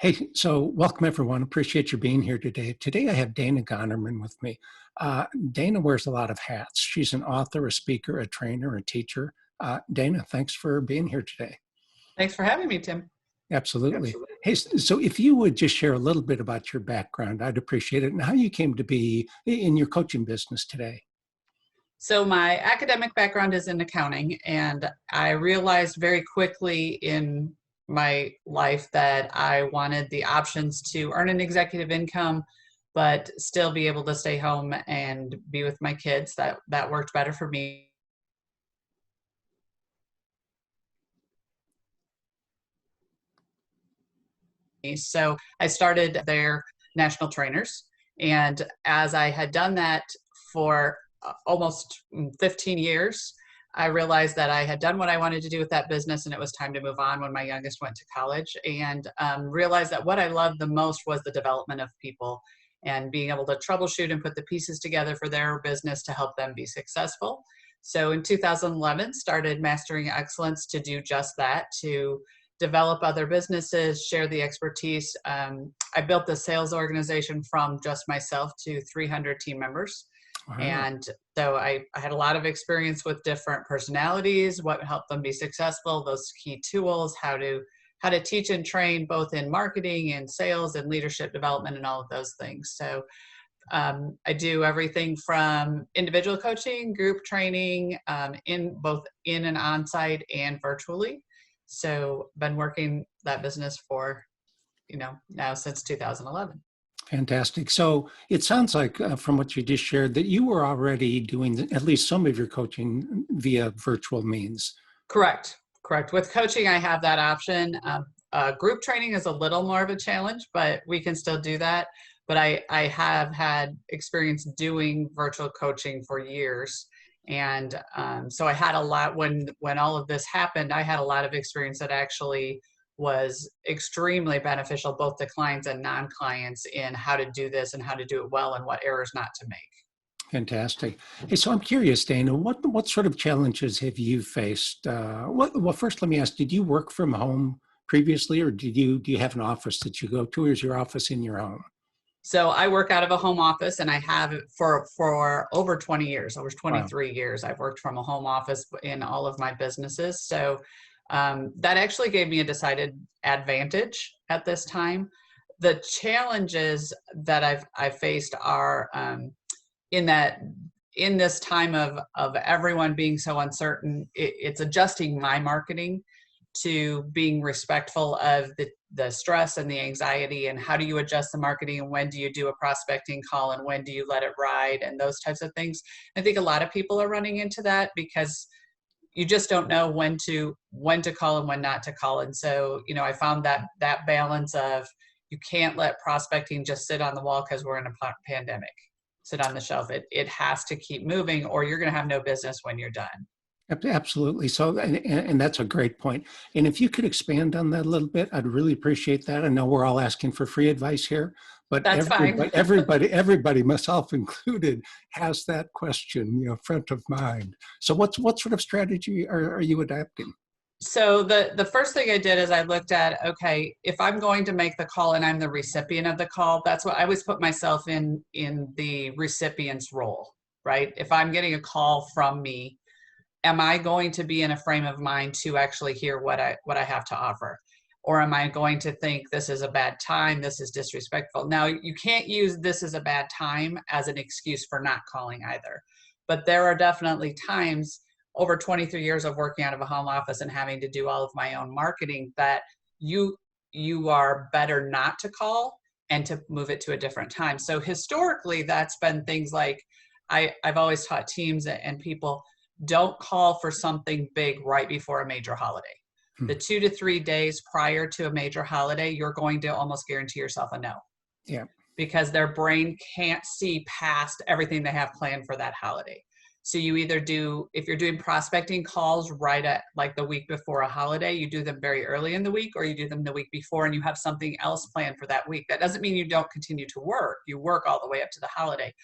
Hey, so welcome everyone. Appreciate you being here today. Today I have Dana Gonnerman with me. Dana wears a lot of hats. She's an author, a speaker, a trainer, a teacher. Dana, thanks for being here today. Thanks for having me, Tim. Absolutely. Hey, so if you would just share a little bit about your background, I'd appreciate it, and how you came to be in your coaching business today. So my academic background is in accounting, and I realized very quickly in my life that I wanted the options to earn an executive income, but still be able to stay home and be with my kids. That worked better for me. So I started their national trainers, and as I had done that for almost 15 years, I realized that I had done what I wanted to do with that business, and it was time to move on when my youngest went to college, and realized that what I loved the most was the development of people and being able to troubleshoot and put the pieces together for their business to help them be successful. So in 2011, started Mastering Excellence to do just that, to develop other businesses, share the expertise. I built the sales organization from just myself to 300 team members. Wow. And so I had a lot of experience with different personalities, what helped them be successful, those key tools, how to teach and train both in marketing and sales and leadership development and all of those things. So I do everything from individual coaching, group training, in both in and on-site and virtually. So been working that business for, now since 2011. Fantastic. So it sounds like from what you just shared that you were already doing at least some of your coaching via virtual means. Correct. With coaching, I have that option. Group training is a little more of a challenge, but we can still do that. But I have had experience doing virtual coaching for years. And so I had a lot, when all of this happened, I had a lot of experience that actually was extremely beneficial, both to clients and non-clients, in how to do this and how to do it well and what errors not to make. Fantastic. Hey, so I'm curious, Dana, what sort of challenges have you faced? Well, first, let me ask, did you work from home previously, or do you have an office that you go to, or is your office in your home? So I work out of a home office, and I have for over 20 years, over 23 years, I've worked from a home office in all of my businesses. So that actually gave me a decided advantage at this time. The challenges that I've faced are in this time of everyone being so uncertain, it's adjusting my marketing to being respectful of the stress and the anxiety, and how do you adjust the marketing, and when do you do a prospecting call, and when do you let it ride, and those types of things. I think a lot of people are running into that because you just don't know when to call and when not to call. And so, I found that balance of, you can't let prospecting just sit on the wall because we're in a pandemic, sit on the shelf. It has to keep moving, or you're going to have no business when you're done. Absolutely. So, and that's a great point. And if you could expand on that a little bit, I'd really appreciate that. I know we're all asking for free advice here, but that's fine. everybody, myself included, has that question, front of mind. So what sort of strategy are you adapting? So the first thing I did is I looked at, okay, if I'm going to make the call and I'm the recipient of the call, that's what I always put myself in the recipient's role, right? If I'm getting a call from me, am I going to be in a frame of mind to actually hear what I have to offer? Or am I going to think this is a bad time, this is disrespectful? Now, you can't use this is a bad time as an excuse for not calling either. But there are definitely times, over 23 years of working out of a home office and having to do all of my own marketing, that you are better not to call and to move it to a different time. So historically, that's been things like, I've always taught teams and people, don't call for something big right before a major holiday. The 2 to 3 days prior to a major holiday, you're going to almost guarantee yourself a no. Yeah. Because their brain can't see past everything they have planned for that holiday. So you either do, if you're doing prospecting calls right at like the week before a holiday, you do them very early in the week, or you do them the week before and you have something else planned for that week. That doesn't mean you don't continue to work. You work all the way up to the holiday.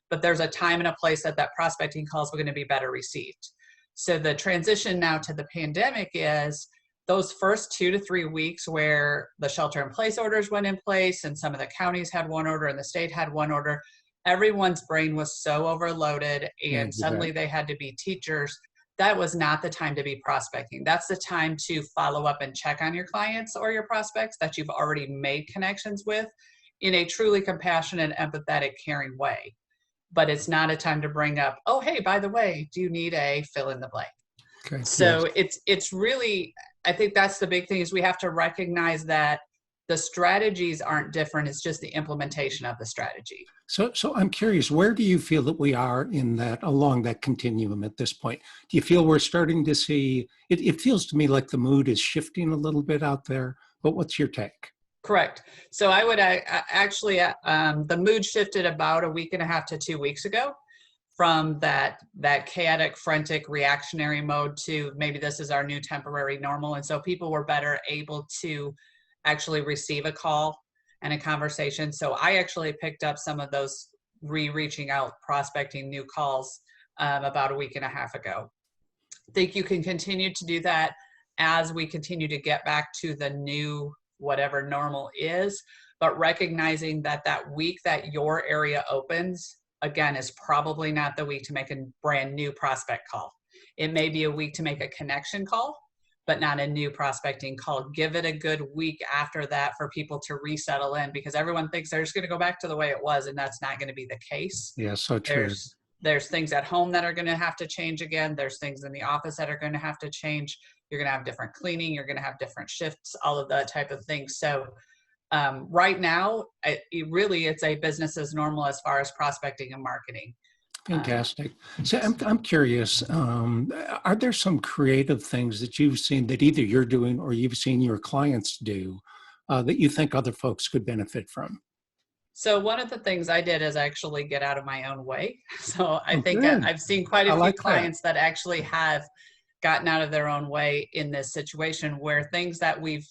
But there's a time and a place that prospecting calls are going to be better received. So the transition now to the pandemic is, those first 2 to 3 weeks where the shelter in place orders went in place and some of the counties had one order and the state had one order, everyone's brain was so overloaded Yeah, and you bet. suddenly they had to be teachers. That was not the time to be prospecting. That's the time to follow up and check on your clients or your prospects that you've already made connections with in a truly compassionate, empathetic, caring way. But it's not a time to bring up, oh, hey, by the way, do you need a fill in the blank? Okay. Yes. So it's really, I think that's the big thing, is we have to recognize that the strategies aren't different. It's just the implementation of the strategy. So I'm curious, where do you feel that we are in that, along that continuum at this point? Do you feel we're starting to see, it feels to me like the mood is shifting a little bit out there, but what's your take? Correct. So I would actually, the mood shifted about a week and a half to 2 weeks ago, from that chaotic, frantic, reactionary mode to maybe this is our new temporary normal. And so people were better able to actually receive a call and a conversation. So I actually picked up some of those reaching out, prospecting new calls about a week and a half ago. I think you can continue to do that as we continue to get back to the new whatever normal is, but recognizing that that week that your area opens, again, is probably not the week to make a brand new prospect call. It may be a week to make a connection call, but not a new prospecting call. Give it a good week after that for people to resettle in, because everyone thinks they're just going to go back to the way it was, and that's not going to be the case. Yeah, so true. There's things at home that are going to have to change again. There's things in the office that are going to have to change. You're going to have different cleaning. You're going to have different shifts, all of that type of thing. So right now, it's a business as normal as far as prospecting and marketing. Fantastic. So I'm curious, are there some creative things that you've seen that either you're doing or you've seen your clients do that you think other folks could benefit from? So one of the things I did is actually get out of my own way. So I Oh, think good. I've seen quite I a few like that. clients that actually have gotten out of their own way in this situation, where things that we've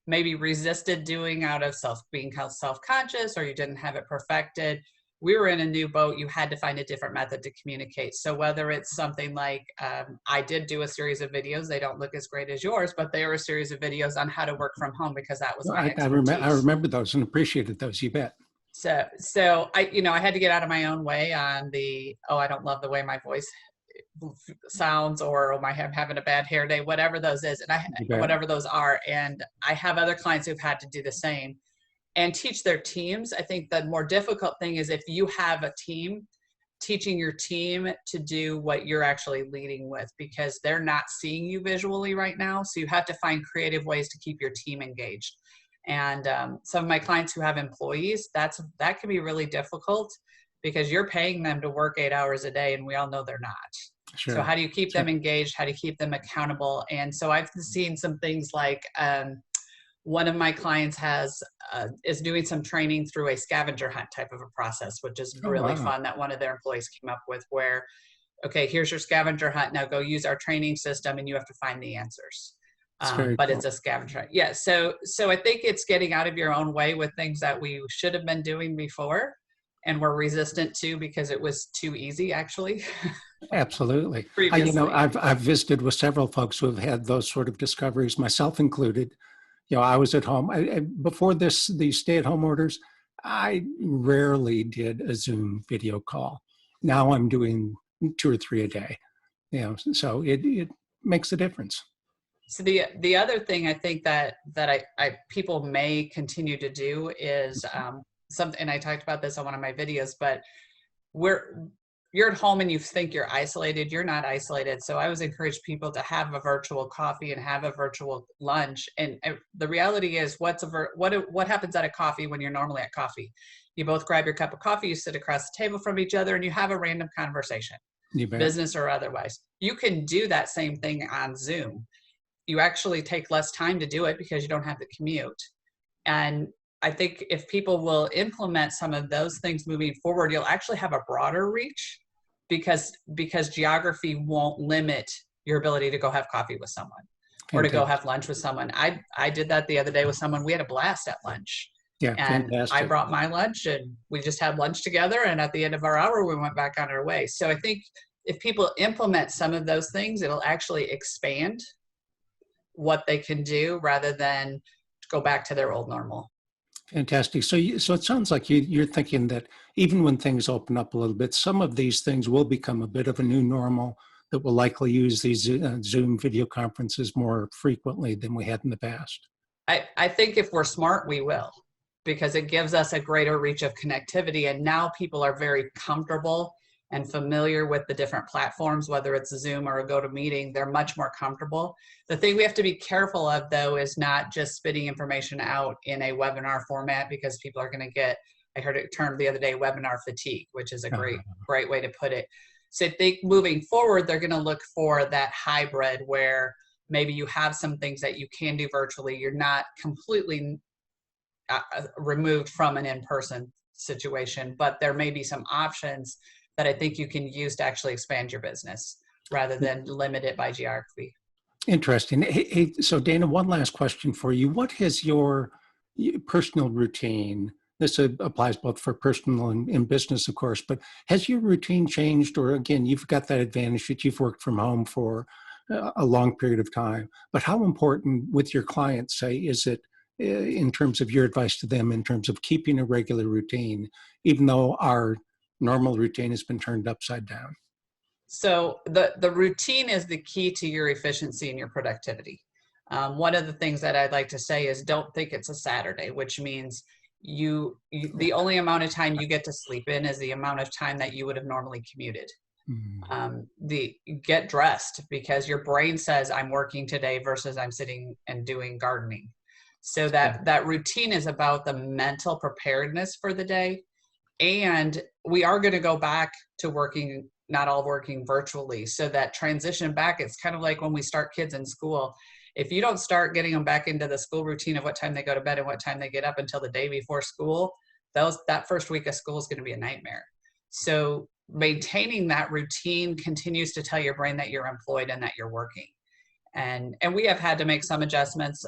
maybe resisted doing out of being self-conscious, or you didn't have it perfected, we were in a new boat. You had to find a different method to communicate. So whether it's something like, I did do a series of videos, they don't look as great as yours, but they were a series of videos on how to work from home, because that was my I expertise. remember those and appreciated those, you bet. So I had to get out of my own way on I don't love the way my voice sounds, or I'm having a bad hair day, whatever those is, You bet. whatever those are. And I have other clients who've had to do the same and teach their teams. I think the more difficult thing is if you have a team, teaching your team to do what you're actually leading with, because they're not seeing you visually right now. So you have to find creative ways to keep your team engaged. And some of my clients who have employees, that can be really difficult, because you're paying them to work 8 hours a day, and we all know they're not. So Sure. how do you keep Sure. them engaged? How do you keep them accountable? And so I've seen some things like one of my clients is doing some training through a scavenger hunt type of a process, which is Oh, really wow. fun, that one of their employees came up with, where, okay, here's your scavenger hunt. Now go use our training system and you have to find the answers. It's very But cool. it's a scavenger hunt. Yeah. So I think it's getting out of your own way with things that we should have been doing before and we're resistant to because it was too easy, actually, Absolutely. previously. I've visited with several folks who have had those sort of discoveries, myself included. I was at home before these stay-at-home orders. I rarely did a Zoom video call. Now I'm doing 2 or 3 a day. So it makes a difference. So the other thing I think that I people may continue to do is something, and I talked about this on one of my videos, but you're at home and you think you're isolated. You're not isolated. So I always encourage people to have a virtual coffee and have a virtual lunch. And the reality is, what happens at a coffee when you're normally at coffee? You both grab your cup of coffee, you sit across the table from each other, and you have a random conversation, You bet. business or otherwise. You can do that same thing on Zoom. You actually take less time to do it because you don't have the commute. And I think if people will implement some of those things moving forward, you'll actually have a broader reach, because geography won't limit your ability to go have coffee with someone or to go have Fantastic. lunch with someone. I did that the other day with someone. We had a blast at lunch. Yeah, And I fantastic. brought my lunch and we just had lunch together. And at the end of our hour, we went back on our way. So I think if people implement some of those things, it'll actually expand what they can do rather than go back to their old normal. Fantastic. So it sounds like you're thinking that even when things open up a little bit, some of these things will become a bit of a new normal, that will likely use these Zoom video conferences more frequently than we had in the past. I think if we're smart, we will, because it gives us a greater reach of connectivity. And now people are very comfortable and familiar with the different platforms, whether it's a Zoom or a GoToMeeting, they're much more comfortable. The thing we have to be careful of, though, is not just spitting information out in a webinar format, because people are going to get, I heard it termed the other day, webinar fatigue, which is a great way to put it. So I think moving forward, they're going to look for that hybrid where maybe you have some things that you can do virtually. You're not completely removed from an in-person situation, but there may be some options that I think you can use to actually expand your business rather than limit it by geography. Interesting. Hey, so Dana, one last question for you. What has your personal routine, this applies both for personal and business, of course, but has your routine changed? Or again, you've got that advantage that you've worked from home for a long period of time, but how important with your clients, say, is it in terms of your advice to them in terms of keeping a regular routine, even though our normal routine has been turned upside down? So the routine is the key to your efficiency and your productivity. One of the things that I'd like to say is don't think it's a Saturday, which means the only amount of time you get to sleep in is the amount of time that you would have normally commuted. Get dressed, because your brain says I'm working today versus I'm sitting and doing gardening. So that routine is about the mental preparedness for the day. And we are going to go back to working, not all working virtually. So that transition back, it's kind of like when we start kids in school. If you don't start getting them back into the school routine of what time they go to bed and what time they get up until the day before school, that first week of school is going to be a nightmare. So maintaining that routine continues to tell your brain that you're employed and that you're working. And we have had to make some adjustments.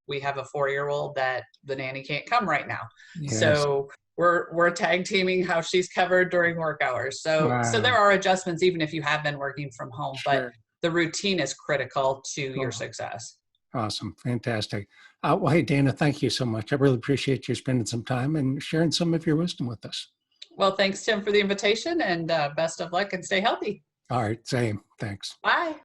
We have a 4-year-old that the nanny can't come right now. Yes. So we're tag teaming how she's covered during work hours. So there are adjustments even if you have been working from home, but the routine is critical to your success. Awesome. Fantastic. Well, hey, Dana, thank you so much. I really appreciate you spending some time and sharing some of your wisdom with us. Well, thanks, Tim, for the invitation, and best of luck and stay healthy. All right. Same. Thanks. Bye.